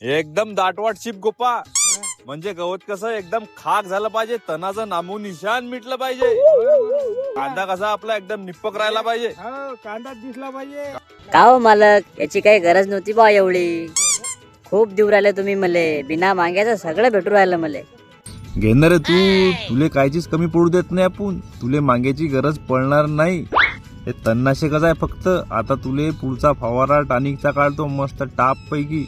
एकदम दाटवाट चिप गोपा. म्हणजे गवत कसं एकदम खाक झालं पाहिजे, तणाचं नामो निशान मिटलं पाहिजे. कांदा कसा आपला एकदम निप्पक राहायला पाहिजे. कांदा दिसला पाहिजे. का हो मालक, याची काही गरज नव्हती बा एवढी. खूप देऊ राहिले तुम्ही मले, बिना माग्याचं सगळं भेटू राहिलं मले. घेणार रे तू, तुले कायचीच कमी पडू देत नाही आपण. तुले मागायची गरज पडणार नाही. हे तणनाशकच आहे फक्त. आता तुले पुढचा फवारा टॉनिकचा काढतो मस्त टाप पैकी.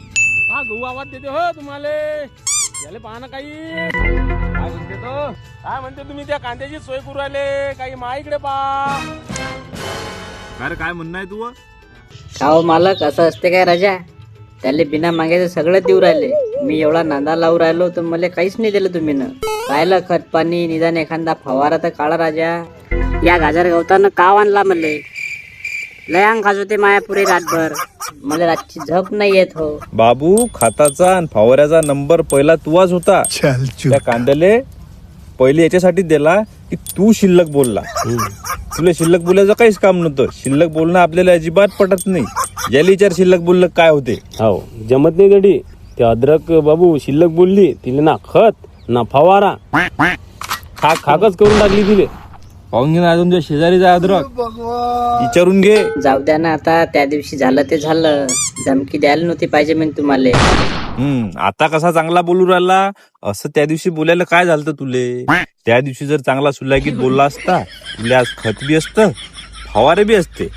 हा गहू आवाज देते हो तुम्हाला. याले पहा ना काही काय म्हणते तो. काय म्हणते तुम्ही त्या कांद्याची सोय करू राहिले काही मा इकडे पहा. अरे काय म्हणणं आहे तू? का हो मालक, असं असते काय राजा? त्याले बिना मागायचं सगळं देऊ राहिले. मी एवढा नांदा लावू राहिलो तर मला काहीच नाही दिलं तुम्ही न. पाहिलं खत पाणी निदान एखादा फवारा तर काढा राजा. या गाजर गवतानं काव आणला मले. लय अंग खाजवते माया पुरे रातभर. मला रातची झोप नाही येत हो. बाबू, खाताचा आणि फवाऱ्याचा नंबर पहिला तुझाच होता. त्या कांद्याले पहिले याच्यासाठी दिला की तू शिल्लक बोलला. तुला शिल्लक बोलायचं काहीच काम नव्हतं. शिल्लक बोलणं आपल्याला अजिबात पटत नाही. याला विचार शिल्लक बोललं काय होते. हो जमत नाही गडी. ते अद्रक बाबू शिल्लक बोलली तिले ना खत ना फवारा. खाकच करून टाकली तिले. पाहून घे ना, अजून तुझ्या शेजारी जा अद्रक, विचारून घे. जाऊ द्या ना आता. त्या दिवशी झालं ते झालं. धमकी द्यायला नव्हती पाहिजे मी तुम्हाला. आता कसा चांगला बोलू राहिला. असं त्या दिवशी बोलायला काय झालं तुले? त्या दिवशी जर चांगला सुलागीत बोलला असता, तुला आज खत बी असतं, फवारे बी असते.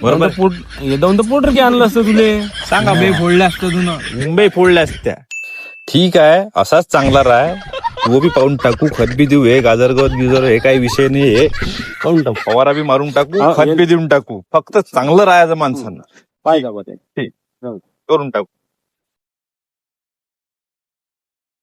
बरोबर. पोटर की आणलं असतं तुले. सांगा मुंबई फोडलं असतं तुला. मुंबई फोडल्या असत्या. ठीक आहे, असाच चांगला राह. तो बी पाहून टाकू, खत बी देऊ. हे गाजर गवत गिजर हे काही विषय नाही. हे काढून टाक. फवारा बी मारून टाकू, खत बी देऊन टाकू. फक्त चांगलं राहायचं माणसानं. पाय गावात करून टाकू.